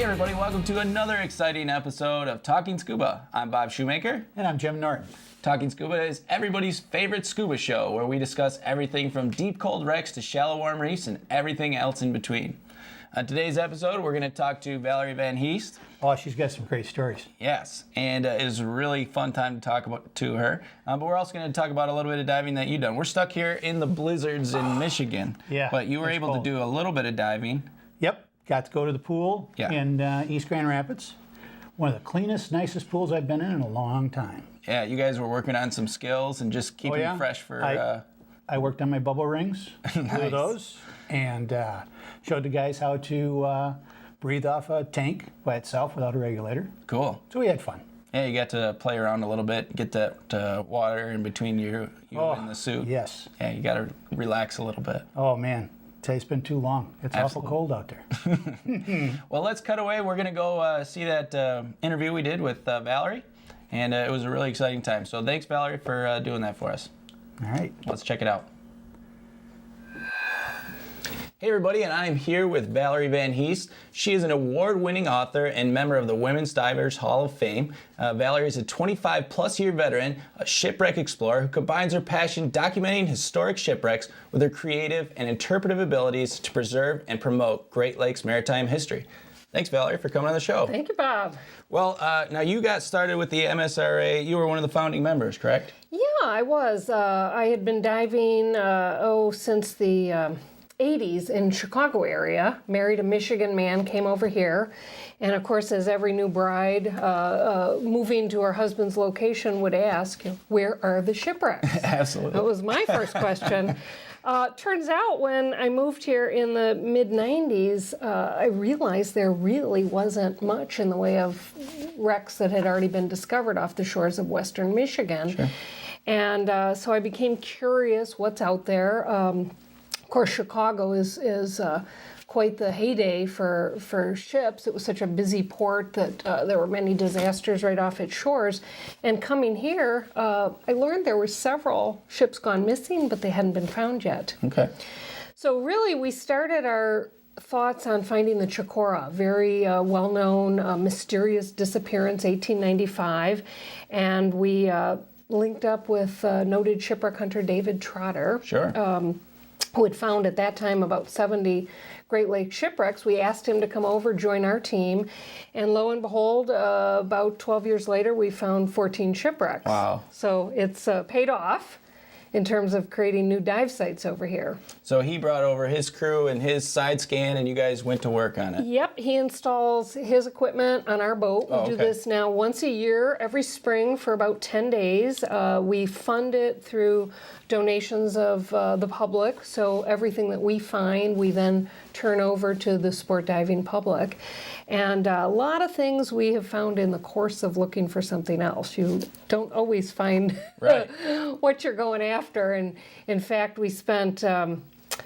everybody, welcome to another exciting episode of Talking Scuba. I'm Bob Shoemaker. And I'm Jim Norton. Talking Scuba is everybody's favorite scuba show where we discuss everything from deep cold wrecks to shallow warm reefs and everything else in between. On today's episode, we're going to talk to Valerie van Heest. Oh, she's got some great stories. Yes, and it was a really fun time to talk to her. But we're also going to talk about a little bit of diving that you've done. We're stuck here in the blizzards in Michigan. Yeah, but you were able cold. to do a little bit of diving. Yep, got to go to the pool in East Grand Rapids. One of the cleanest, nicest pools I've been in a long time. Yeah, you guys were working on some skills and just keeping fresh for... I worked on my bubble rings, blew those, and showed the guys how to breathe off a tank by itself without a regulator. Cool. So we had fun. Yeah, you got to play around a little bit, get that water in between you and the suit. Yes. Yeah, you got to relax a little bit. Oh, man. It's been too long. It's awful cold out there. Well, let's cut away. We're going to go see that interview we did with Valerie, and it was a really exciting time. So thanks, Valerie, for doing that for us. All right. Let's check it out. Hey everybody, and I'm here with Valerie van Heest. She is an award-winning author and member of the Women's Divers Hall of Fame. Valerie is a 25-plus year veteran, a shipwreck explorer who combines her passion documenting historic shipwrecks with her creative and interpretive abilities to preserve and promote Great Lakes maritime history. Thanks, Valerie, for coming on the show. Thank you, Bob. Well, now you got started with the MSRA. You were one of the founding members, correct? Yeah, I was. I had been diving, since the 80s in Chicago area. Married a Michigan man, came over here. And of course, as every new bride moving to her husband's location would ask, where are the shipwrecks? Absolutely. That was my first question. Turns out when I moved here in the mid-90s, I realized there really wasn't much in the way of wrecks that had already been discovered off the shores of western Michigan. Sure. And so I became curious what's out there. Of course, Chicago is quite the heyday for ships. It was such a busy port that there were many disasters right off its shores. And coming here, I learned there were several ships gone missing, but they hadn't been found yet. Okay. So really, we started our thoughts on finding the Chicora, very well-known mysterious disappearance, 1895. And we linked up with noted shipwreck hunter David Trotter. Sure. Who had found at that time about 70 Great Lakes shipwrecks. We asked him to come over, join our team, and lo and behold, about 12 years later, we found 14 shipwrecks. Wow. So it's paid off in terms of creating new dive sites over here. So he brought over his crew and his side scan, and you guys went to work on it. Yep, he installs his equipment on our boat. We do this now once a year, every spring for about 10 days. We fund it through donations of the public, so everything that we find, we then turn over to the sport diving public. And a lot of things we have found in the course of looking for something else. You don't always find what you're going after. And in fact, we spent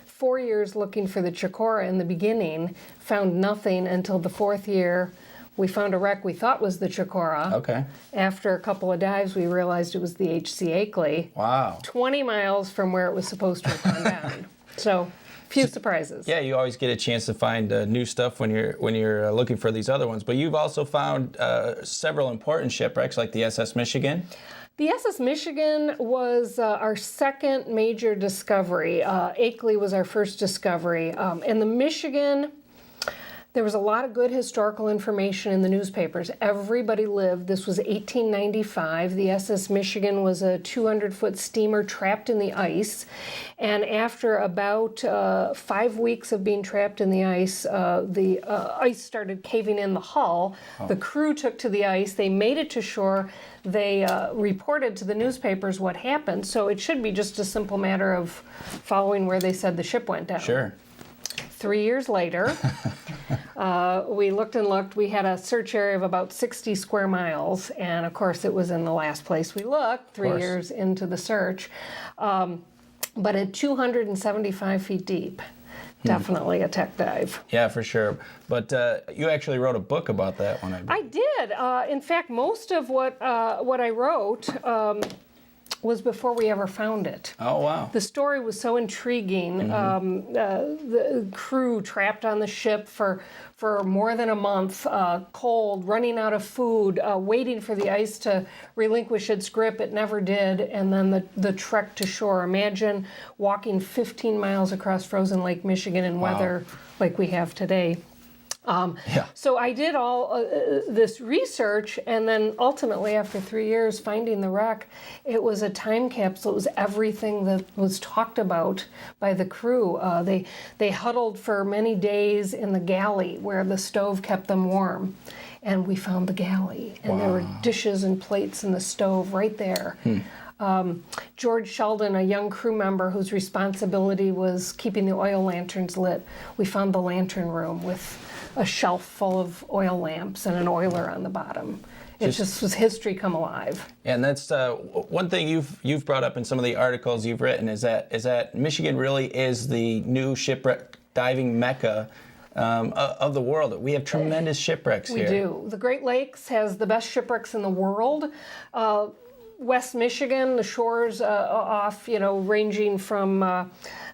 4 years looking for the Chicora in the beginning, found nothing until the fourth year. We found a wreck we thought was the Chicora. Okay. After a couple of dives, we realized it was the H.C. Akeley. Wow. 20 miles from where it was supposed to have gone down. So, few surprises. Yeah, you always get a chance to find new stuff when you're looking for these other ones. But you've also found several important shipwrecks, like the SS Michigan. The SS Michigan was our second major discovery. Akeley was our first discovery. And the Michigan, there was a lot of good historical information in the newspapers. Everybody lived. This was 1895. The SS Michigan was a 200-foot steamer trapped in the ice. And after about 5 weeks of being trapped in the ice ice started caving in the hull. Oh. The crew took to the ice. They made it to shore. They reported to the newspapers what happened. So it should be just a simple matter of following where they said the ship went down. Sure. 3 years later, we looked and looked. We had a search area of about 60 square miles, and of course it was in the last place we looked 3 years into the search. But at 275 feet deep, definitely a tech dive. Yeah, for sure. But you actually wrote a book about that one, I believe. I did. In fact, most of what I wrote was before we ever found it. Oh, wow. The story was so intriguing. The crew trapped on the ship for more than a month, cold, running out of food, waiting for the ice to relinquish its grip. It never did. And then the trek to shore. Imagine walking 15 miles across frozen Lake Michigan in weather like we have today. So I did all this research, and then ultimately, after 3 years finding the wreck, it was a time capsule. It was everything that was talked about by the crew. They huddled for many days in the galley where the stove kept them warm, and we found the galley, and there were dishes and plates in the stove right there. George Sheldon, a young crew member whose responsibility was keeping the oil lanterns lit, we found the lantern room with a shelf full of oil lamps and an oiler on the bottom. It just was history come alive. And that's one thing you've brought up in some of the articles you've written is that Michigan really is the new shipwreck diving mecca of the world. We have tremendous shipwrecks here. We do. The Great Lakes has the best shipwrecks in the world. West Michigan, the shores off, ranging from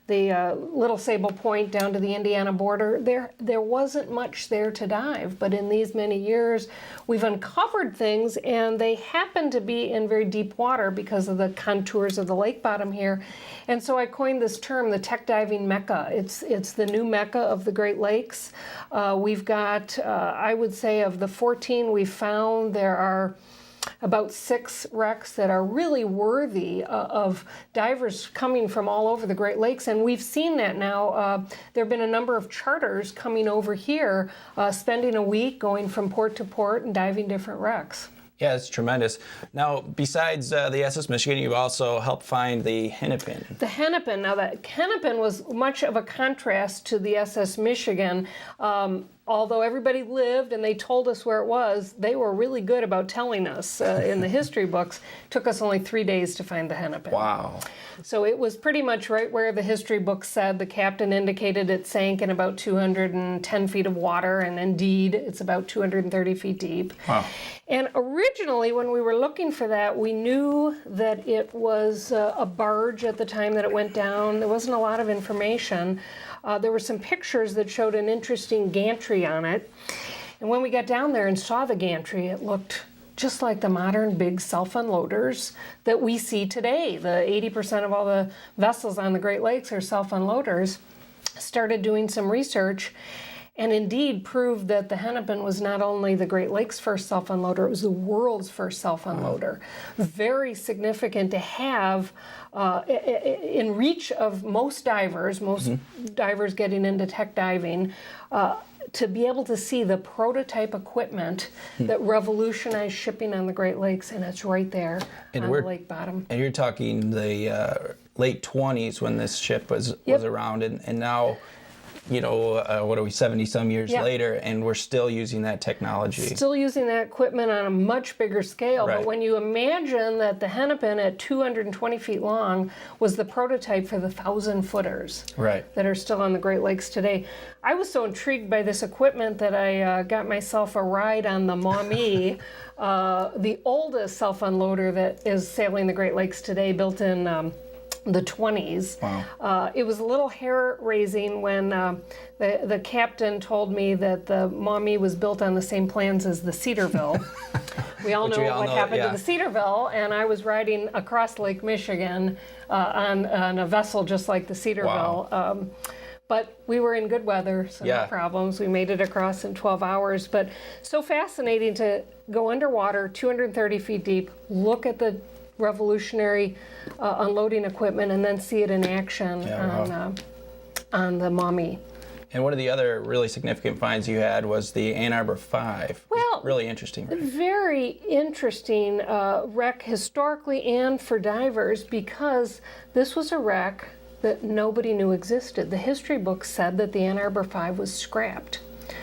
the Little Sable Point down to the Indiana border, there wasn't much there to dive, but in these many years we've uncovered things, and they happen to be in very deep water because of the contours of the lake bottom here. And so I coined this term, the tech diving mecca. It's the new mecca of the Great Lakes. We've got, I would say, of the 14 we found, there are about 6 wrecks that are really worthy of divers coming from all over the Great Lakes, and we've seen that now. There have been a number of charters coming over here, spending a week going from port to port and diving different wrecks. Yeah, it's tremendous. Now, besides the SS Michigan, you also helped find the Hennepin. The Hennepin. Now, the Hennepin was much of a contrast to the SS Michigan. Although everybody lived and they told us where it was, they were really good about telling us in the history books. It took us only 3 days to find the Hennepin. Wow. So it was pretty much right where the history book said. The captain indicated it sank in about 210 feet of water, and indeed, it's about 230 feet deep. Wow. And originally, when we were looking for that, we knew that it was a barge at the time that it went down. There wasn't a lot of information. There were some pictures that showed an interesting gantry on it. And when we got down there and saw the gantry, it looked just like the modern big self-unloaders that we see today. The 80% of all the vessels on the Great Lakes are self-unloaders. Started doing some research and indeed proved that the Hennepin was not only the Great Lakes' first self-unloader, it was the world's first self-unloader. Very significant to have in reach of most divers getting into tech diving, to be able to see the prototype equipment that revolutionized shipping on the Great Lakes, and it's right there on the lake bottom. And you're talking the late 20s when this ship was around, and now, what are we, 70-some years later, and we're still using that technology. Still using that equipment on a much bigger scale. Right. But when you imagine that the Hennepin at 220 feet long was the prototype for the 1,000-footers that are still on the Great Lakes today. I was so intrigued by this equipment that I got myself a ride on the Maumee, the oldest self-unloader that is sailing the Great Lakes today, built in the 20s. Wow. It was a little hair-raising when the captain told me that the Maumee was built on the same plans as the Cedarville. We all know what happened to the Cedarville, and I was riding across Lake Michigan on a vessel just like the Cedarville. Wow. But we were in good weather, so no problems. We made it across in 12 hours. But so fascinating to go underwater, 230 feet deep, look at the revolutionary unloading equipment, and then see it in action on the Maumee. And one of the other really significant finds you had was the Ann Arbor 5. Well, really interesting. Right? Very interesting wreck historically and for divers, because this was a wreck that nobody knew existed. The history books said that the Ann Arbor 5 was scrapped.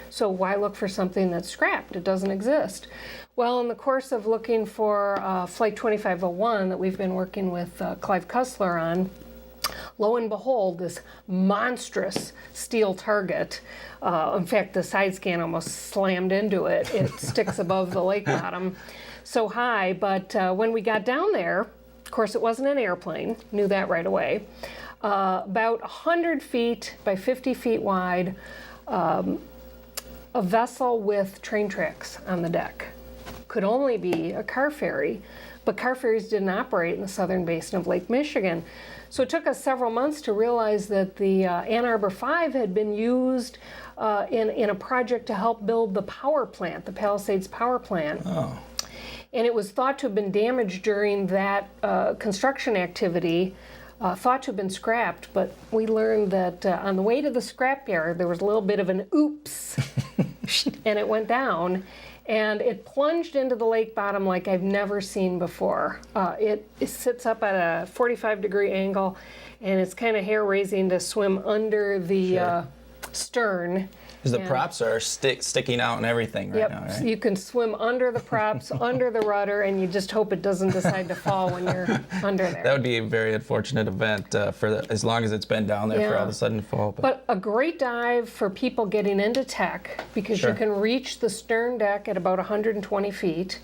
So why look for something that's scrapped? It doesn't exist. Well, in the course of looking for Flight 2501 that we've been working with Clive Cussler on, lo and behold, this monstrous steel target. In fact, the side scan almost slammed into it. It sticks above the lake bottom so high. But when we got down there, Of course, it wasn't an airplane, knew that right away. About 100 feet by 50 feet wide, a vessel with train tracks on the deck. Could only be a car ferry, but car ferries didn't operate in the southern basin of Lake Michigan. So it took us several months to realize that the Ann Arbor 5 had been used in a project to help build the power plant, the Palisades power plant. Oh. And it was thought to have been damaged during that construction activity, thought to have been scrapped, but we learned that on the way to the scrapyard, there was a little bit of an oops, and it went down, and it plunged into the lake bottom like I've never seen before. It sits up at a 45-degree angle, and it's kind of hair-raising to swim under the stern. Because the props are sticking out and everything right now, right? You can swim under the props, under the rudder, and you just hope it doesn't decide to fall when you're under there. That would be a very unfortunate event as long as it's been down there for all of a sudden to fall. But a great dive for people getting into tech, because you can reach the stern deck at about 120 feet,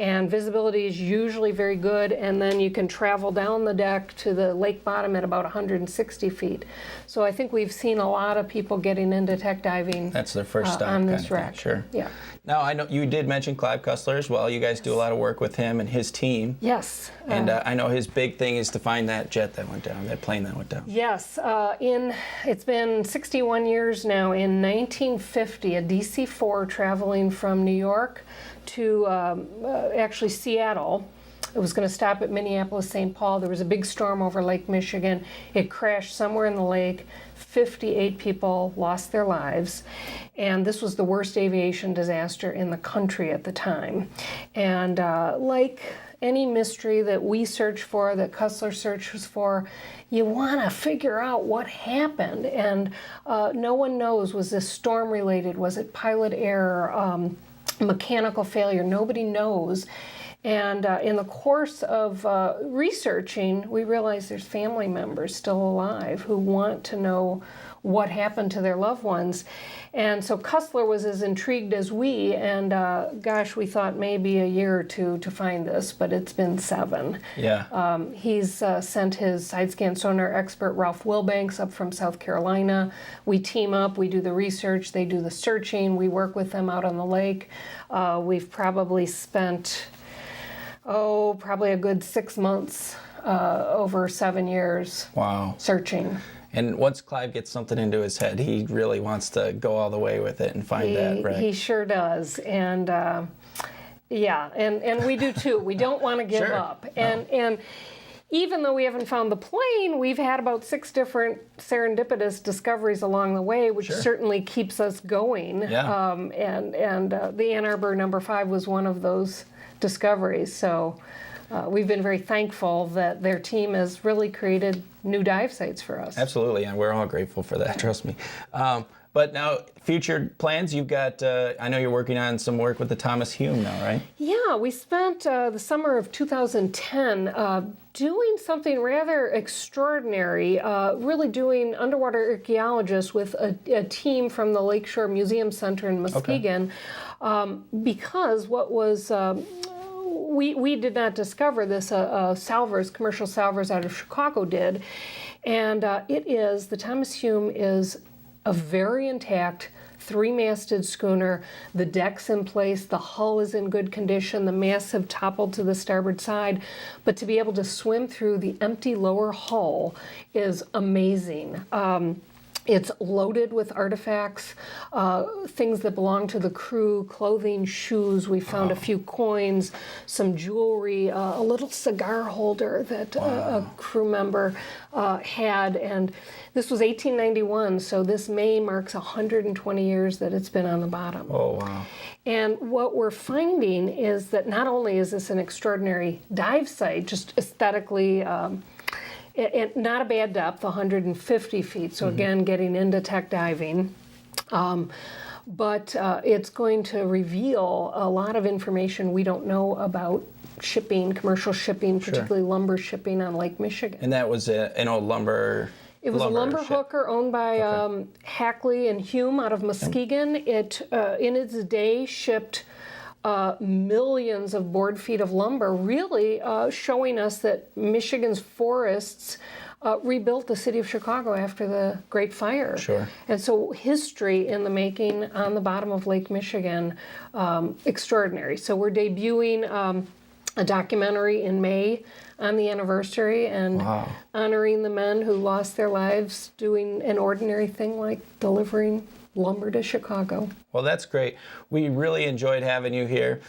and visibility is usually very good, and then you can travel down the deck to the lake bottom at about 160 feet. So I think we've seen a lot of people getting into tech diving. That's their first stop on this kind of thing, wreck. Sure. Yeah. Now, I know you did mention Clive Cussler as well. You guys do a lot of work with him and his team. Yes. And I know his big thing is to find that jet that went down, that plane that went down. Yes. It's been 61 years now. In 1950, a DC-4 traveling from New York to actually Seattle. It was going to stop at Minneapolis, St. Paul. There was a big storm over Lake Michigan. It crashed somewhere in the lake. 58 people lost their lives. And this was the worst aviation disaster in the country at the time. And like any mystery that we search for, that Cussler searches for, you want to figure out what happened. And no one knows, was this storm related? Was it pilot error? Mechanical failure? Nobody knows. And in the course of researching, we realized there's family members still alive who want to know what happened to their loved ones. And so Cussler was as intrigued as we, and gosh, we thought maybe a year or two to find this, but it's been 7. Yeah. He's sent his side scan sonar expert, Ralph Wilbanks, up from South Carolina. We team up, we do the research, they do the searching, we work with them out on the lake. We've probably spent probably a good 6 months over 7 years. Wow. Searching. And once Clive gets something into his head, he really wants to go all the way with it and find that wreck. He sure does. And and we do too. We don't want to give up. And even though we haven't found the plane, we've had about 6 different serendipitous discoveries along the way, which certainly keeps us going. Yeah. And the Ann Arbor number 5 was one of those discoveries. So we've been very thankful that their team has really created new dive sites for us. Absolutely, and we're all grateful for that, trust me. But now, future plans, you've got, I know you're working on some work with the Thomas Hume now, right? Yeah, we spent the summer of 2010 doing something rather extraordinary, really doing underwater archaeologists with a team from the Lakeshore Museum Center in Muskegon, because what was... We did not discover this, commercial salvors out of Chicago did, and the Thomas Hume is a very intact 3-masted schooner. The deck's in place, the hull is in good condition, the masts have toppled to the starboard side, but to be able to swim through the empty lower hull is amazing. It's loaded with artifacts, things that belong to the crew, clothing, shoes. We found a few coins, some jewelry, a little cigar holder that a crew member had. And this was 1891, so this May marks 120 years that it's been on the bottom. Oh, wow. And what we're finding is that not only is this an extraordinary dive site, just aesthetically, and not a bad depth, 150 feet, so again, getting into tech diving. But it's going to reveal a lot of information we don't know about shipping, commercial shipping, particularly lumber shipping on Lake Michigan. And that was an old lumber... It was a lumber hooker owned by Hackley and Hume out of Muskegon. It, in its day, shipped millions of board feet of lumber, really showing us that Michigan's forests rebuilt the city of Chicago after the Great Fire. Sure. And so history in the making on the bottom of Lake Michigan, extraordinary. So we're debuting a documentary in May on the anniversary and honoring the men who lost their lives doing an ordinary thing like delivering lumber to Chicago. Well, that's great. We really enjoyed having you here.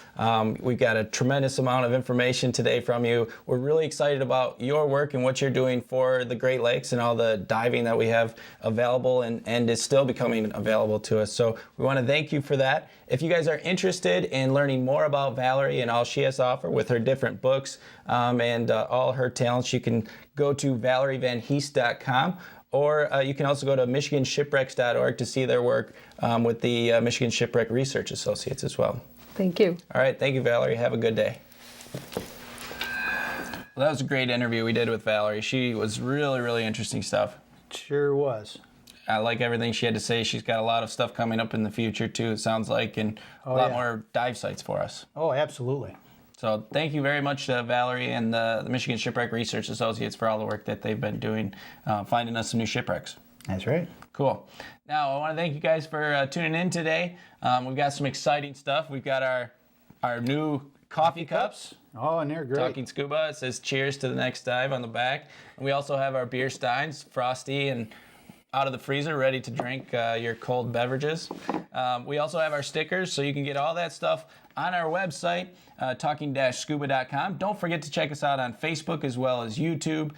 We got a tremendous amount of information today from you. We're really excited about your work and what you're doing for the Great Lakes and all the diving that we have available and is still becoming available to us. So we want to thank you for that. If you guys are interested in learning more about Valerie and all she has to offer with her different books and all her talents, you can go to valerievanheest.com. Or you can also go to michiganshipwrecks.org to see their work with the Michigan Shipwreck Research Associates as well. Thank you. All right. Thank you, Valerie. Have a good day. Well, that was a great interview we did with Valerie. She was really, really interesting stuff. Sure was. I like everything she had to say. She's got a lot of stuff coming up in the future, too, it sounds like, and a lot more dive sites for us. Oh, absolutely. So thank you very much to Valerie and the Michigan Shipwreck Research Associates for all the work that they've been doing, finding us some new shipwrecks. That's right. Cool. Now, I want to thank you guys for tuning in today. We've got some exciting stuff. We've got our new coffee cups. Oh, and they're great. Talking Scuba. It says cheers to the next dive on the back. And we also have our beer steins, frosty and out of the freezer, ready to drink your cold beverages. We also have our stickers, so you can get all that stuff on our website, talking-scuba.com. Don't forget to check us out on Facebook as well as YouTube.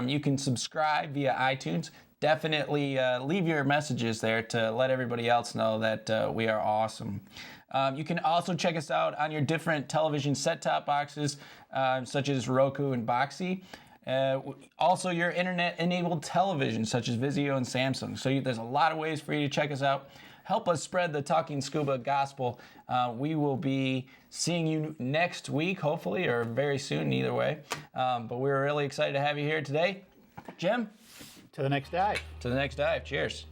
You can subscribe via iTunes. Definitely leave your messages there to let everybody else know that we are awesome. You can also check us out on your different television set-top boxes, such as Roku and Boxee. Also your internet-enabled television, such as Vizio and Samsung. So there's a lot of ways for you to check us out. Help us spread the Talking Scuba gospel. We will be seeing you next week, hopefully, or very soon, either way. But we're really excited to have you here today. Jim? To the next dive. To the next dive. Cheers.